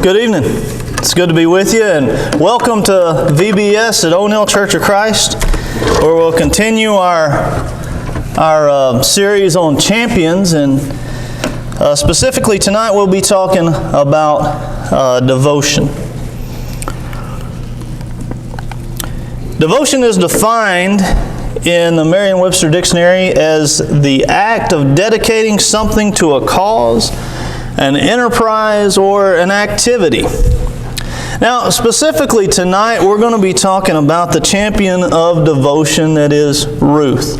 Good evening. It's good to be with you, and welcome to VBS at O'Neal Church of Christ, where we'll continue our series on champions, and specifically tonight we'll be talking about devotion. Devotion is defined in the Merriam-Webster Dictionary as the act of dedicating something to a cause, an enterprise, or an activity. Now, specifically tonight, we're going to be talking about the champion of devotion, that is Ruth.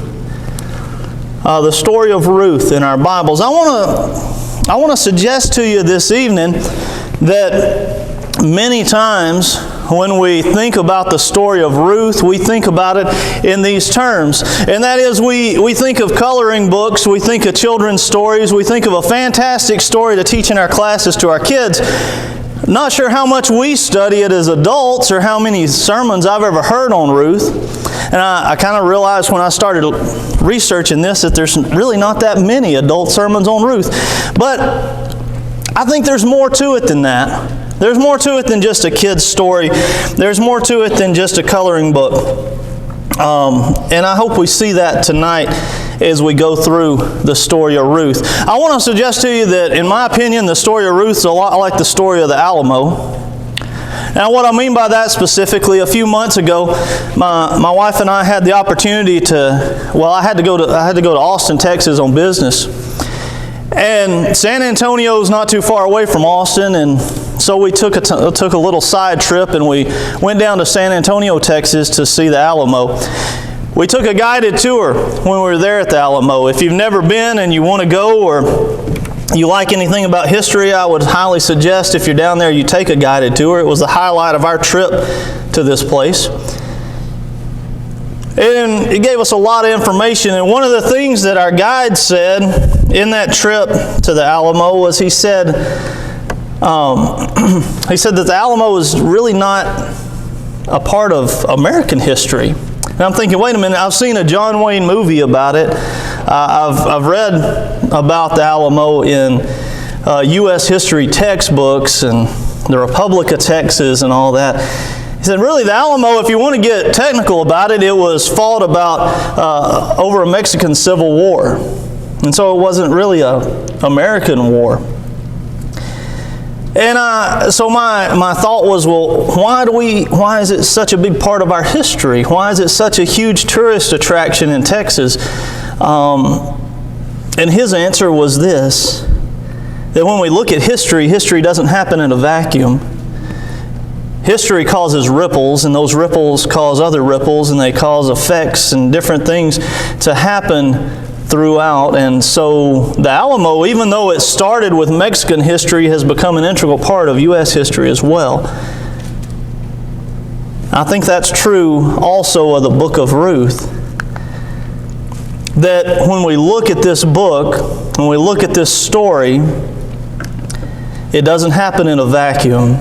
The story of Ruth in our Bibles. I want to suggest to you this evening that many times when we think about the story of Ruth, we think about it in these terms. And that is, we think of coloring books, we think of children's stories, we think of a fantastic story to teach in our classes to our kids. Not sure how much we study it as adults or how many sermons I've ever heard on Ruth. And I kind of realized when I started researching this that there's really not that many adult sermons on Ruth. But I think there's more to it than that. There's more to it than just a kid's story. There's more to it than just a coloring book. And I hope we see that tonight as we go through the story of Ruth. I want to suggest to you that, in my opinion, the story of Ruth is a lot like the story of the Alamo. Now, what I mean by that specifically, a few months ago, my wife and I had the opportunity I had to go to Austin, Texas on business. And San Antonio is not too far away from Austin, and so we took a little side trip, and we went down to San Antonio, Texas to see the Alamo. We took a guided tour when we were there at the Alamo. If you've never been and you want to go, or you like anything about history, I would highly suggest if you're down there you take a guided tour. It was the highlight of our trip to this place. And it gave us a lot of information. And one of the things that our guide said in that trip to the Alamo was he said that the Alamo is really not a part of American history. And I'm thinking, wait a minute, I've seen a John Wayne movie about it. I've read about the Alamo in U.S. history textbooks and the Republic of Texas and all that. He said, really, the Alamo, if you want to get technical about it, it was fought about over a Mexican Civil War. And so it wasn't really an American war. And so my thought was, well, why is it such a big part of our history? Why is it such a huge tourist attraction in Texas? And his answer was this, that when we look at history, history doesn't happen in a vacuum. History causes ripples, and those ripples cause other ripples, and they cause effects and different things to happen throughout. And so the Alamo, even though it started with Mexican history, has become an integral part of U.S. history as well. I think that's true also of the book of Ruth. That when we look at this book, when we look at this story, it doesn't happen in a vacuum.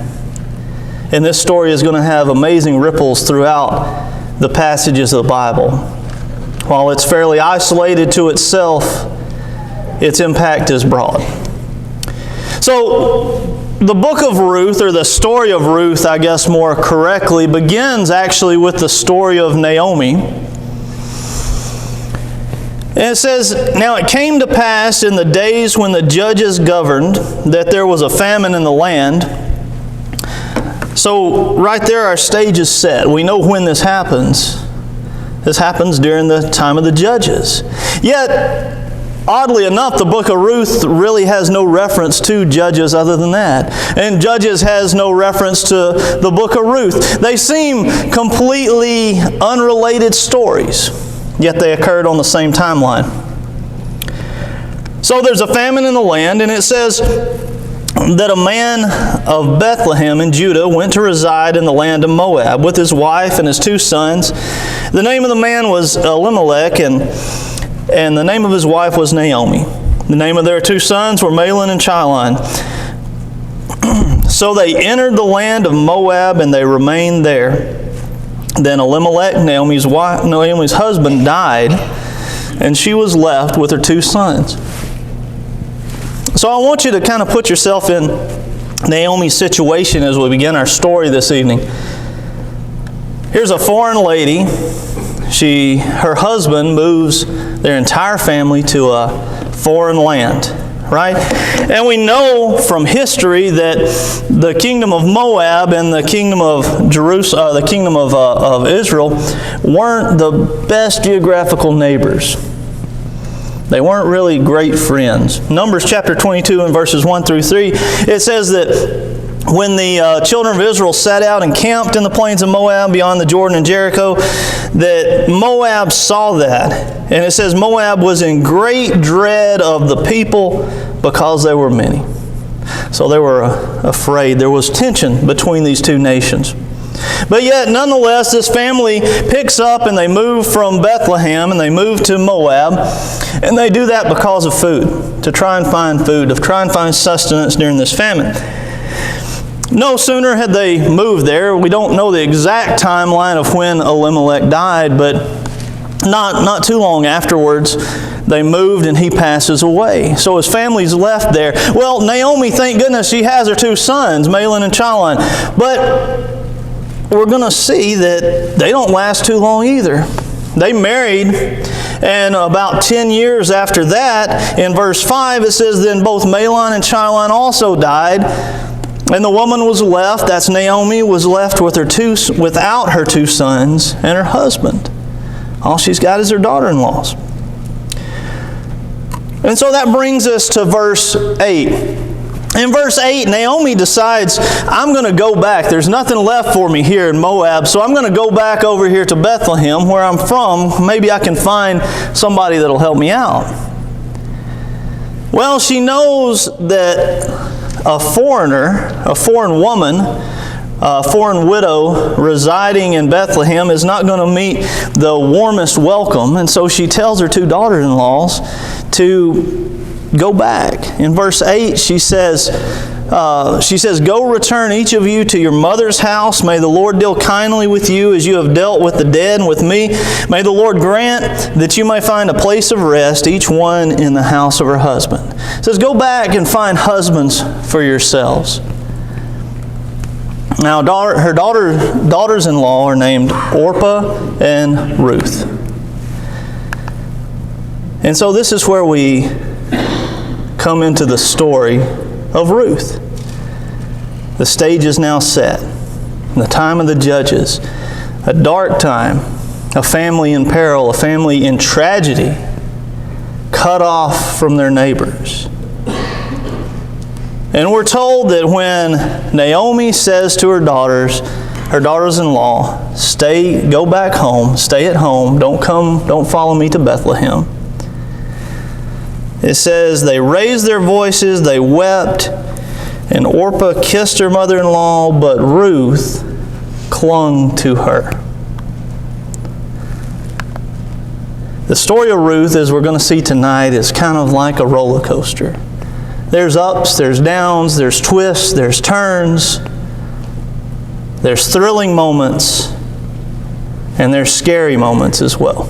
And this story is going to have amazing ripples throughout the passages of the Bible. While it's fairly isolated to itself, its impact is broad. So, the book of Ruth, or the story of Ruth, I guess more correctly, begins actually with the story of Naomi. And it says, "Now it came to pass in the days when the judges governed, that there was a famine in the land." So right there our stage is set. We know when this happens. This happens during the time of the judges. Yet, oddly enough, the book of Ruth really has no reference to Judges other than that. And Judges has no reference to the book of Ruth. They seem completely unrelated stories, yet they occurred on the same timeline. So there's a famine in the land, and it says that a man of Bethlehem in Judah went to reside in the land of Moab with his wife and his 2 sons. The name of the man was Elimelech, and the name of his wife was Naomi. The name of their 2 sons were Mahlon and Chilion. So they entered the land of Moab, and they remained there. Then Elimelech, Naomi's husband, died, and she was left with her 2 sons. So I want you to kind of put yourself in Naomi's situation as we begin our story this evening. Here's a foreign lady. Her husband moves their entire family to a foreign land, right? And we know from history that the kingdom of Moab and the kingdom of Jerusalem, the kingdom of Israel, weren't the best geographical neighbors. They weren't really great friends. Numbers chapter 22 and verses 1 through 3, it says that when the children of Israel set out and camped in the plains of Moab beyond the Jordan and Jericho, that Moab saw that. And it says Moab was in great dread of the people because they were many. So they were afraid. There was tension between these two nations. But yet, nonetheless, this family picks up and they move from Bethlehem and they move to Moab. And they do that because of food, to try and find food, to try and find sustenance during this famine. No sooner had they moved there. We don't know the exact timeline of when Elimelech died, but not too long afterwards, they moved and he passes away. So his family's left there. Well, Naomi, thank goodness, she has her two sons, Mahlon and Chilion. But we're going to see that they don't last too long either. They married, and about 10 years after that, in verse 5, it says, then both Mahlon and Chilion also died, and the woman was left, that's Naomi, was left without her two sons and her husband. All she's got is her daughter-in-laws. And so that brings us to verse 8. In verse 8, Naomi decides, I'm going to go back. There's nothing left for me here in Moab, so I'm going to go back over here to Bethlehem, where I'm from. Maybe I can find somebody that'll help me out. Well, she knows that a foreign woman, a foreign widow residing in Bethlehem is not going to meet the warmest welcome, and so she tells her two daughters-in-laws to go back. In verse 8, she says, go return each of you to your mother's house. May the Lord deal kindly with you as you have dealt with the dead and with me. May the Lord grant that you may find a place of rest, each one in the house of her husband. It says, go back and find husbands for yourselves. Now, her daughters-in-law are named Orpah and Ruth. And so this is where we come into the story of Ruth. The stage is now set. The time of the judges. A dark time. A family in peril. A family in tragedy. Cut off from their neighbors. And we're told that when Naomi says to her daughters-in-law, go back home, stay at home, don't follow me to Bethlehem. It says they raised their voices, they wept, and Orpah kissed her mother-in-law, but Ruth clung to her. The story of Ruth, as we're going to see tonight, is kind of like a roller coaster. There's ups, there's downs, there's twists, there's turns, there's thrilling moments, and there's scary moments as well.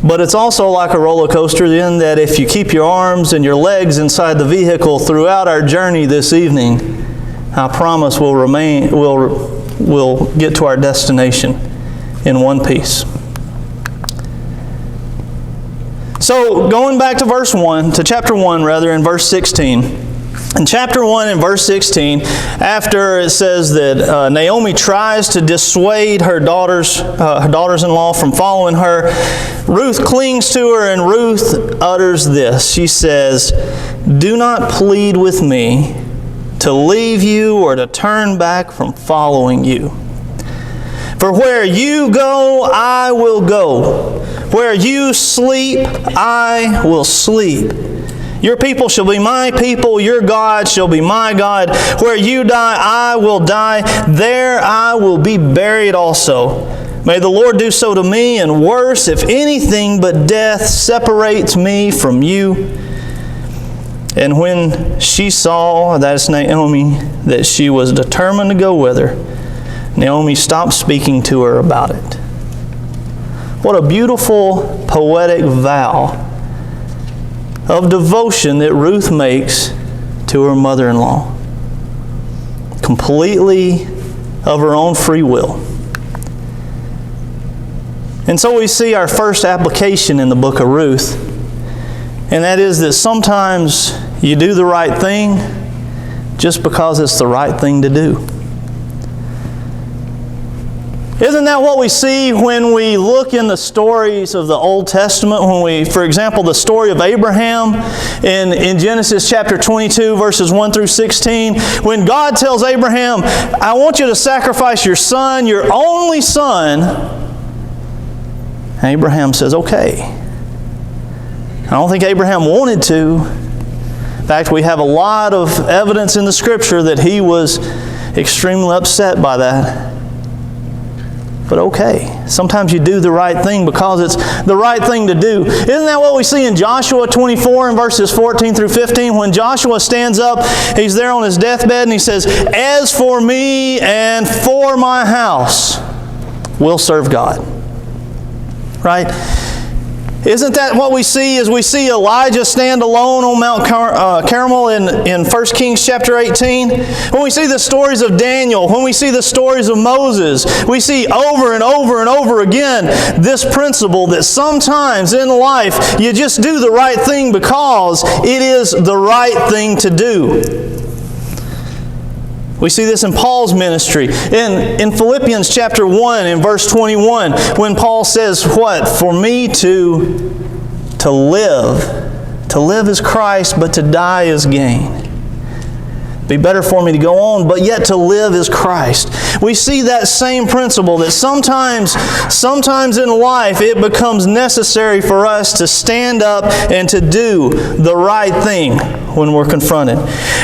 But it's also like a roller coaster in that if you keep your arms and your legs inside the vehicle throughout our journey this evening, I promise we'll get to our destination in one piece. So going back to chapter 1 in verse 16. In chapter 1 and verse 16, after it says that Naomi tries to dissuade her daughters-in-law from following her, Ruth clings to her, and Ruth utters this. She says, do not plead with me to leave you or to turn back from following you. For where you go, I will go. Where you sleep, I will sleep. Your people shall be my people, your God shall be my God. Where you die, I will die. There I will be buried also. May the Lord do so to me, and worse, if anything but death separates me from you. And when she saw, that's Naomi, that she was determined to go with her, Naomi stopped speaking to her about it. What a beautiful, poetic vow of devotion that Ruth makes to her mother-in-law, completely of her own free will. And so we see our first application in the book of Ruth, and that is that sometimes you do the right thing just because it's the right thing to do. Isn't that what we see when we look in the stories of the Old Testament? When we, for example, the story of Abraham in Genesis chapter 22, verses 1 through 16, when God tells Abraham, I want you to sacrifice your son, your only son. And Abraham says, okay. I don't think Abraham wanted to. In fact, we have a lot of evidence in the Scripture that he was extremely upset by that. But okay, sometimes you do the right thing because it's the right thing to do. Isn't that what we see in Joshua 24 and verses 14 through 15? When Joshua stands up, he's there on his deathbed and he says, as for me and for my house, we'll serve God. Right? Isn't that what we see as we see Elijah stand alone on Mount Carmel in 1 Kings chapter 18? When we see the stories of Daniel, when we see the stories of Moses, we see over and over and over again this principle that sometimes in life you just do the right thing because it is the right thing to do. We see this in Paul's ministry. In Philippians chapter 1 and verse 21, when Paul says, what? For me to live. To live is Christ, but to die is gain. Be better for me to go on, but yet to live is Christ. We see that same principle that sometimes in life it becomes necessary for us to stand up and to do the right thing when we're confronted.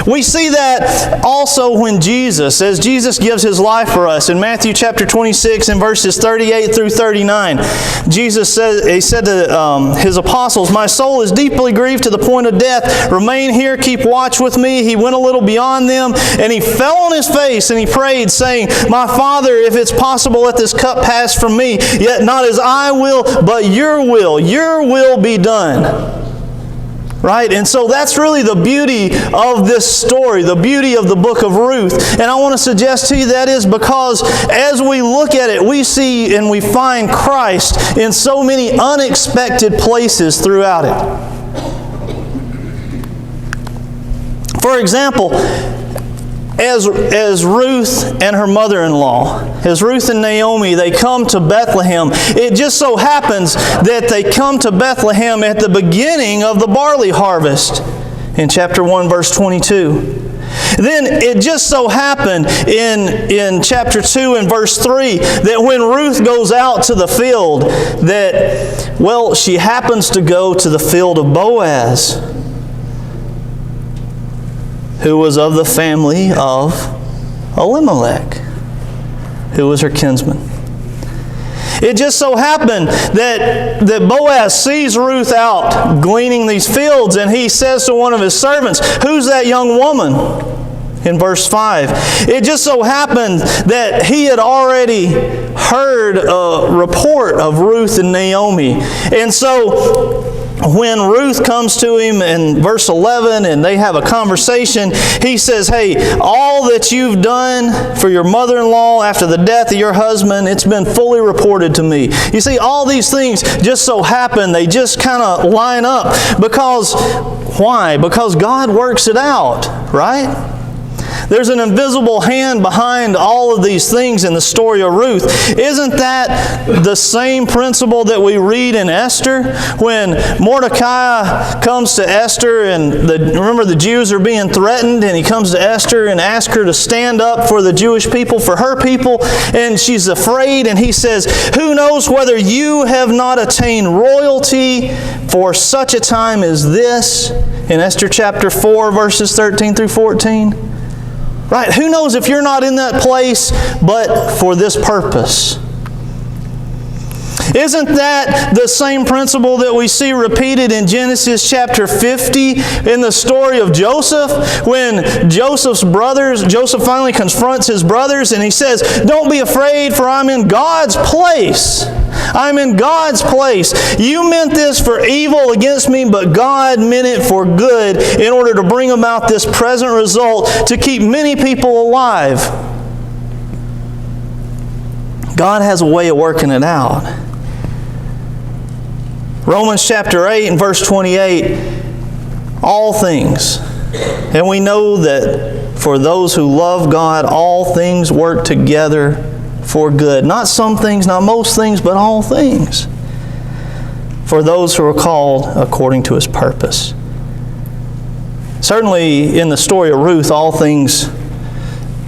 We see that also when as Jesus gives His life for us. In Matthew chapter 26 and verses 38 through 39, Jesus said, He said to His apostles, my soul is deeply grieved to the point of death. Remain here, keep watch with me. He went a little beyond them, and He fell on His face and He prayed, saying, my Father, if it's possible, let this cup pass from me. Yet not as I will, but your will be done. Right? And so that's really the beauty of this story, the beauty of the book of Ruth. And I want to suggest to you that is because as we look at it, we see and we find Christ in so many unexpected places throughout it. For example, as Ruth and her mother-in-law, as Ruth and Naomi, they come to Bethlehem. It just so happens that they come to Bethlehem at the beginning of the barley harvest in chapter 1, verse 22. Then it just so happened in chapter 2 and verse 3 that when Ruth goes out to the field, that, well, she happens to go to the field of Boaz, who was of the family of Elimelech, who was her kinsman. It just so happened that Boaz sees Ruth out gleaning these fields, and he says to one of his servants, who's that young woman? In verse 5. It just so happened that he had already heard a report of Ruth and Naomi. And so when Ruth comes to him in verse 11 and they have a conversation, he says, hey, all that you've done for your mother-in-law after the death of your husband, it's been fully reported to me. You see, all these things just so happen, they just kind of line up. Because, why? Because God works it out, right? There's an invisible hand behind all of these things in the story of Ruth. Isn't that the same principle that we read in Esther? When Mordecai comes to Esther, and remember the Jews are being threatened, and he comes to Esther and asks her to stand up for the Jewish people, for her people, and she's afraid, and he says, who knows whether you have not attained royalty for such a time as this? In Esther chapter 4, verses 13 through 14. Right? Who knows if you're not in that place but for this purpose? Isn't that the same principle that we see repeated in Genesis chapter 50 in the story of Joseph? When Joseph finally confronts his brothers and he says, "Don't be afraid, for I'm in God's place. I'm in God's place. You meant this for evil against me, but God meant it for good in order to bring about this present result to keep many people alive." God has a way of working it out. Romans chapter 8 and verse 28, all things. And we know that for those who love God, all things work together for good. Not some things, not most things, but all things. For those who are called according to His purpose. Certainly in the story of Ruth, all things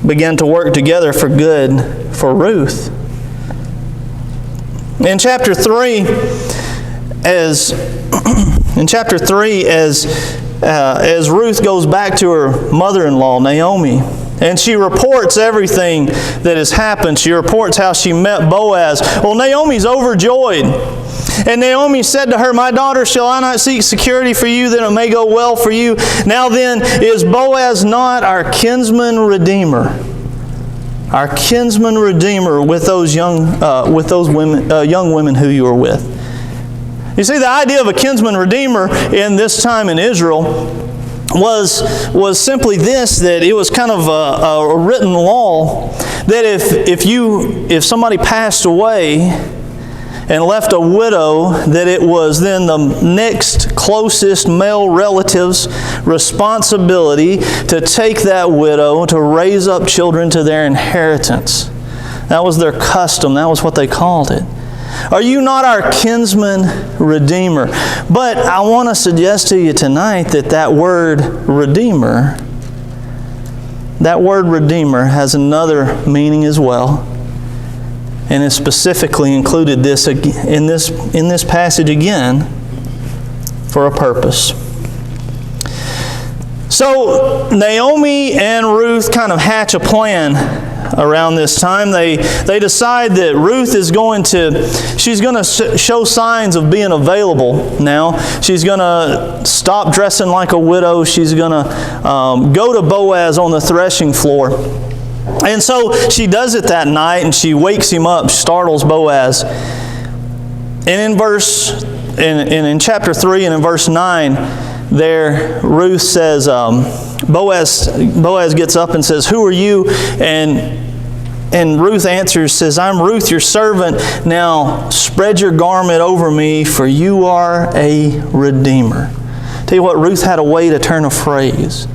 began to work together for good for Ruth. In chapter 3, as Ruth goes back to her mother-in-law, Naomi, and she reports everything that has happened. She reports how she met Boaz. Well, Naomi's overjoyed. And Naomi said to her, "My daughter, shall I not seek security for you, that it may go well for you? Now then, is Boaz not our kinsman redeemer?" Our kinsman redeemer with those young women who you were with. You see, the idea of a kinsman redeemer in this time in Israel was simply this, that it was kind of a written law that if somebody passed away and left a widow, that it was then the next closest male relative's responsibility to take that widow to raise up children to their inheritance. That was their custom. That was what they called it. Are you not our kinsman redeemer? But I want to suggest to you tonight that word redeemer has another meaning as well. And it specifically included this in this passage again for a purpose. So Naomi and Ruth kind of hatch a plan around this time. They decide that Ruth she's going to show signs of being available now. She's going to stop dressing like a widow. She's going to go to Boaz on the threshing floor. And so she does it that night, and she wakes him up, startles Boaz. And in chapter 3 and in verse 9, there Ruth says, Boaz gets up and says, "Who are you?" And Ruth answers, says, "I'm Ruth, your servant. Now spread your garment over me, for you are a redeemer." Tell you what, Ruth had a way to turn a phrase.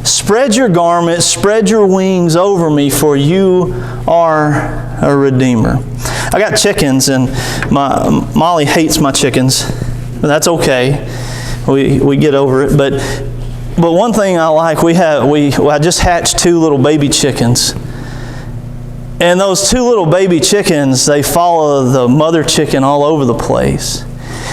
Spread your garment, spread your wings over me, for you are a redeemer. I got chickens, and Molly hates my chickens. But that's okay. We get over it. But one thing I like, I just hatched 2 little baby chickens. And those 2 little baby chickens, they follow the mother chicken all over the place.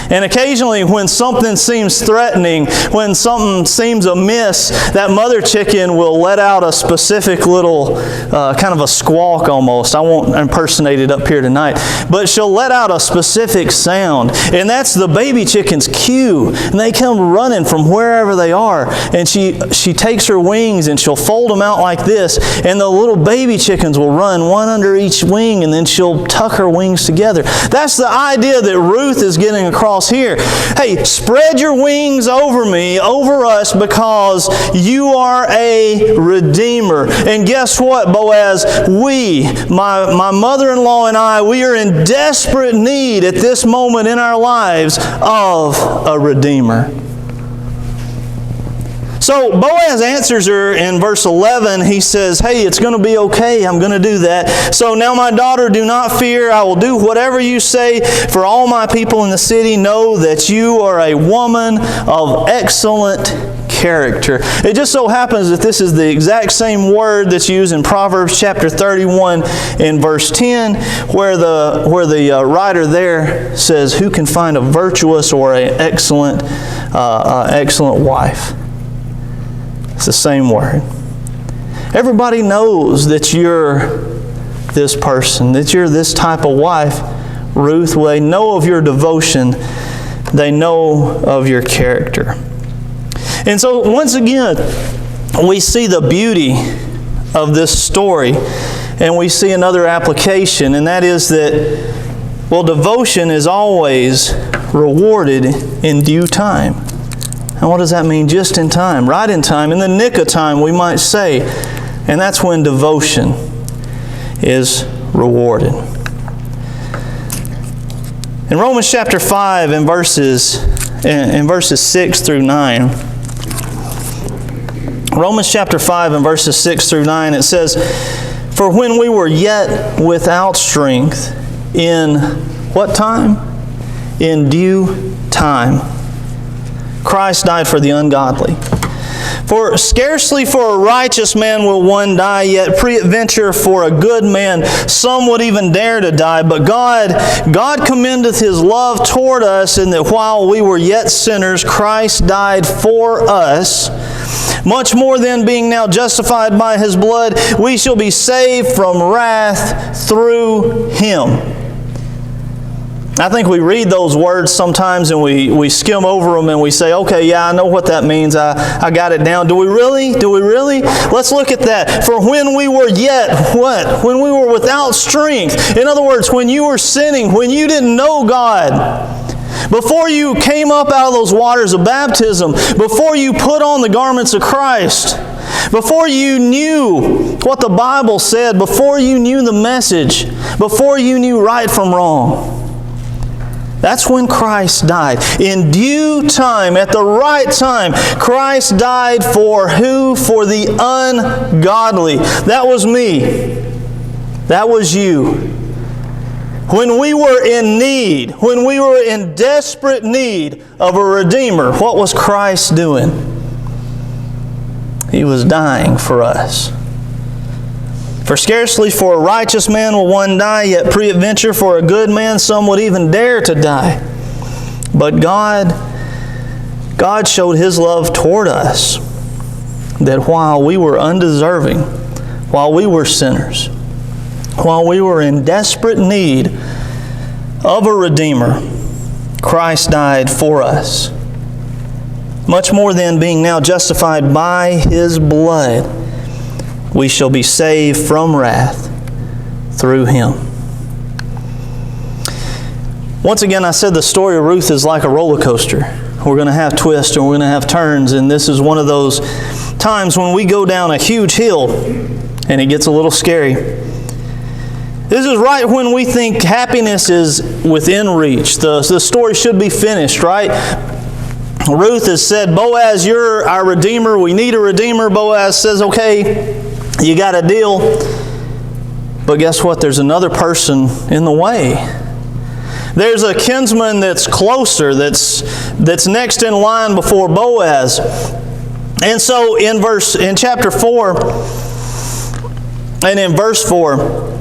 And occasionally when something seems threatening, when something seems amiss, that mother chicken will let out a specific little, kind of a squawk almost. I won't impersonate it up here tonight. But she'll let out a specific sound. And that's the baby chicken's cue. And they come running from wherever they are. And she takes her wings and she'll fold them out like this. And the little baby chickens will run one under each wing, and then she'll tuck her wings together. That's the idea that Ruth is getting across here. Hey, spread your wings over me, over us, because you are a redeemer. And guess what, Boaz? My mother-in-law and I, we are in desperate need at this moment in our lives of a redeemer. So Boaz answers her in verse 11. He says, "Hey, it's going to be okay. I'm going to do that. So now, my daughter, do not fear. I will do whatever you say, for all my people in the city know that you are a woman of excellent character." It just so happens that this is the exact same word that's used in Proverbs chapter 31 in verse 10, where the writer there says, "Who can find a virtuous or an excellent wife?" It's the same word. Everybody knows that you're this person, that you're this type of wife Ruth? Well, they know of your devotion. They know of your character. And so once again, we see the beauty of this story, and we see another application, and that is that, well, devotion is always rewarded in due time. And what does that mean? Just in time, right in time, in the nick of time, we might say. And that's when devotion is rewarded. In Romans chapter 5 in verses 6 through 9, Romans chapter 5 and verses 6 through 9, it says, "For when we were yet without strength, in what time? In due time, Christ died for the ungodly. For scarcely for a righteous man will one die, yet peradventure for a good man some would even dare to die. But God commendeth His love toward us, in that while we were yet sinners, Christ died for us. Much more then, being now justified by His blood, we shall be saved from wrath through Him." I think we read those words sometimes and we skim over them and we say, okay, yeah, I know what that means. I got it down. Do we really? Do we really? Let's look at that. For when we were yet, what? When we were without strength. In other words, when you were sinning, when you didn't know God, before you came up out of those waters of baptism, before you put on the garments of Christ, before you knew what the Bible said, before you knew the message, before you knew right from wrong, that's when Christ died. In due time, at the right time, Christ died for who? For the ungodly. That was me. That was you. When we were in need, when we were in desperate need of a Redeemer, what was Christ doing? He was dying for us. For scarcely for a righteous man will one die, yet peradventure for a good man some would even dare to die. But God showed His love toward us, that while we were undeserving, while we were sinners, while we were in desperate need of a Redeemer, Christ died for us. Much more then, being now justified by His blood, we shall be saved from wrath through Him. Once again, I said the story of Ruth is like a roller coaster. We're going to have twists and we're going to have turns, and this is one of those times when we go down a huge hill and it gets a little scary. This is right when we think happiness is within reach. The story should be finished, right? Ruth has said, Boaz, you're our Redeemer. We need a Redeemer. Boaz says, okay, you got a deal. But guess what? There's another person in the way. There's a kinsman that's closer, that's next in line before Boaz. And so in chapter 4 and in verse 4,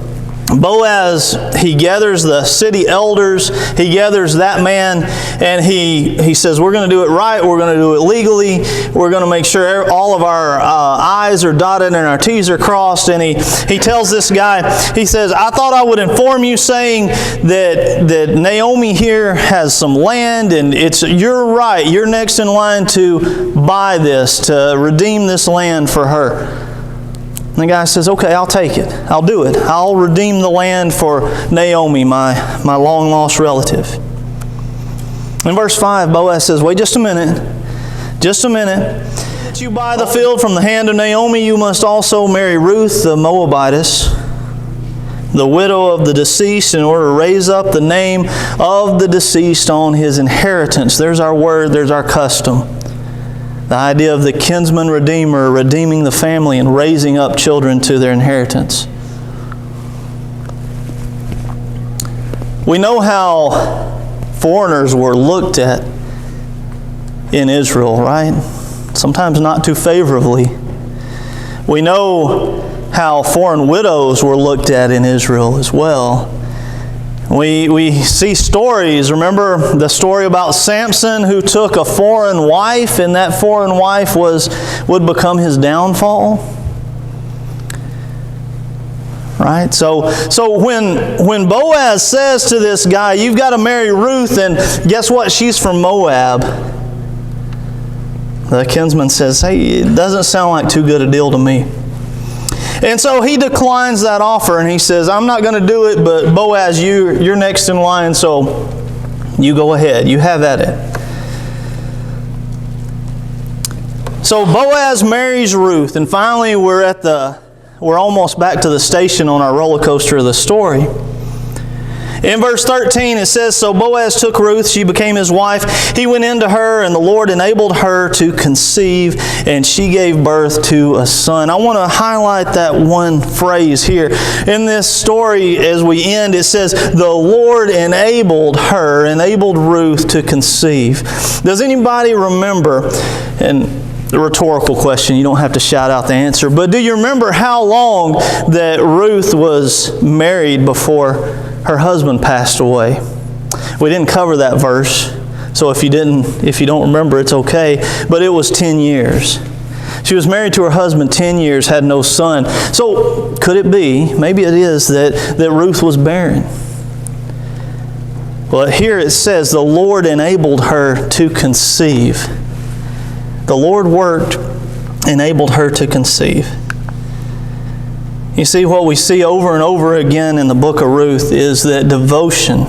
Boaz, he gathers the city elders, he gathers that man, and he says, we're going to do it right, we're going to do it legally, we're going to make sure all of our I's are dotted and our T's are crossed. And he tells this guy, he says, I thought I would inform you, saying that Naomi here has some land, and you're right, you're next in line to buy this, to redeem this land for her. And the guy says, okay, I'll take it. I'll do it. I'll redeem the land for Naomi, my long-lost relative. In verse 5, Boaz says, wait just a minute. Just a minute. If you buy the field from the hand of Naomi, you must also marry Ruth the Moabitess, the widow of the deceased, in order to raise up the name of the deceased on his inheritance. There's our word, there's our custom. The idea of the kinsman redeemer redeeming the family and raising up children to their inheritance. We know how foreigners were looked at in Israel, right? Sometimes not too favorably. We know how foreign widows were looked at in Israel as well. We see stories. Remember the story about Samson, who took a foreign wife, and that foreign wife would become his downfall? Right? So when Boaz says to this guy, you've got to marry Ruth, and guess what? She's from Moab. The kinsman says, hey, it doesn't sound like too good a deal to me. And so he declines that offer, and he says, I'm not going to do it, but Boaz, you're next in line, so you go ahead. You have at it. So Boaz marries Ruth, and finally we're almost back to the station on our roller coaster of the story. In verse 13 it says, so Boaz took Ruth, she became his wife. He went into her, and the Lord enabled her to conceive, and she gave birth to a son. I want to highlight that one phrase here. In this story, as we end, it says, the Lord enabled Ruth to conceive. Does anybody remember, and the rhetorical question, you don't have to shout out the answer, but do you remember how long that Ruth was married before her husband passed away? We didn't cover that verse, so if you don't remember, it's okay, but it was 10 years. She was married to her husband 10 years, had no son. So could it be, maybe it is, that Ruth was barren? Well, here it says the Lord enabled her to conceive. The Lord worked, enabled her to conceive. You see, what we see over and over again in the book of Ruth is that devotion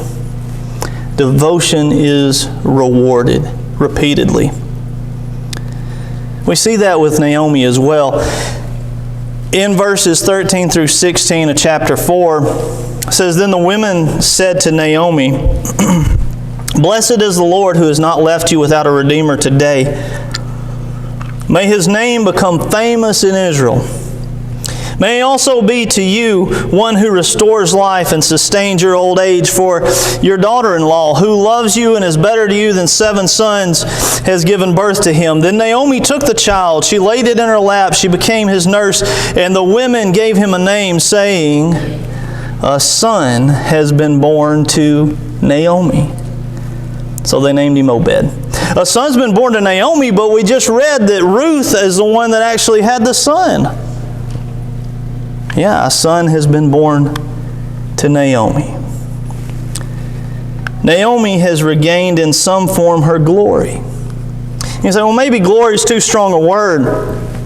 is rewarded repeatedly. We see that with Naomi as well. In verses 13 through 16 of chapter 4, it says, then the women said to Naomi, blessed is the Lord who has not left you without a redeemer today. May his name become famous in Israel. May he also be to you one who restores life and sustains your old age, for your daughter-in-law, who loves you and is better to you than 7 sons, has given birth to him. Then Naomi took the child, she laid it in her lap, she became his nurse, and the women gave him a name, saying, a son has been born to Naomi. So they named him Obed. A son's been born to Naomi, but we just read that Ruth is the one that actually had the son. Yeah, a son has been born to Naomi. Naomi has regained in some form her glory. You say, well, maybe glory is too strong a word.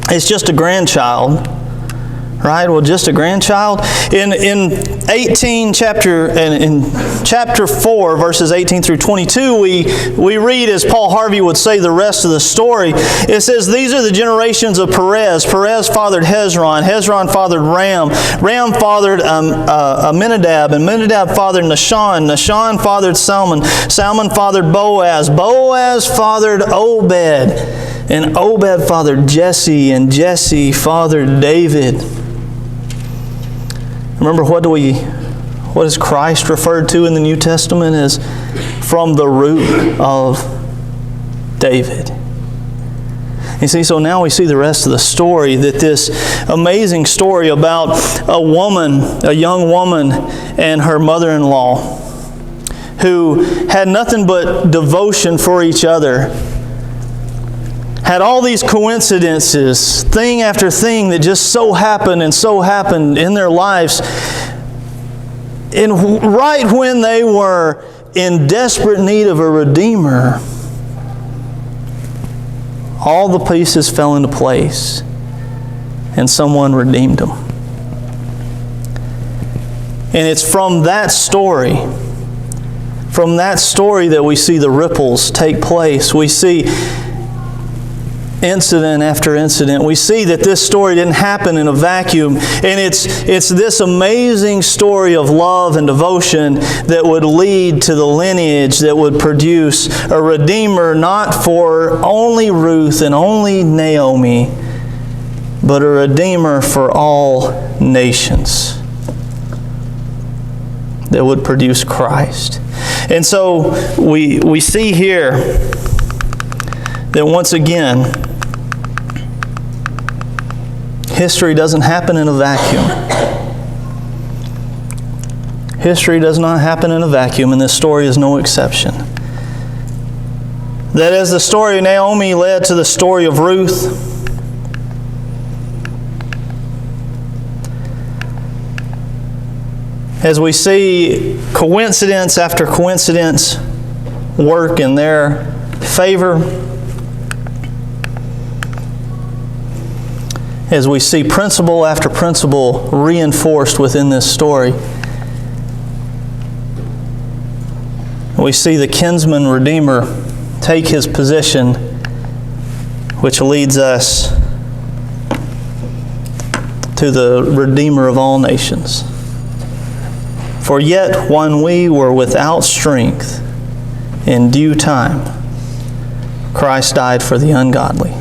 It's just a grandchild. Right? Well, just a grandchild. In chapter 4, verses 18 through 22, we read, as Paul Harvey would say the rest of the story, it says, these are the generations of Perez. Perez fathered Hezron. Hezron fathered Ram. Ram fathered Aminadab. And Aminadab fathered Nahshon. Nahshon fathered Salmon. Salmon fathered Boaz. Boaz fathered Obed. And Obed fathered Jesse. And Jesse fathered David. Remember, what is Christ referred to in the New Testament as from the root of David? You see, so now we see the rest of the story, that this amazing story about a young woman and her mother-in-law who had nothing but devotion for each other, had all these coincidences, thing after thing that just so happened in their lives. And right when they were in desperate need of a Redeemer, all the pieces fell into place and someone redeemed them. And it's from that story that we see the ripples take place. We see incident after incident. We see that this story didn't happen in a vacuum, and it's this amazing story of love and devotion that would lead to the lineage that would produce a Redeemer, not for only Ruth and only Naomi, but a Redeemer for all nations that would produce Christ. And so we see here that once again, history doesn't happen in a vacuum. History does not happen in a vacuum, and this story is no exception. That as the story of Naomi led to the story of Ruth, As we see coincidence after coincidence work in their favor, as we see principle after principle reinforced within this story, we see the kinsman redeemer take his position, which leads us to the Redeemer of all nations. For yet when we were without strength, in due time, Christ died for the ungodly.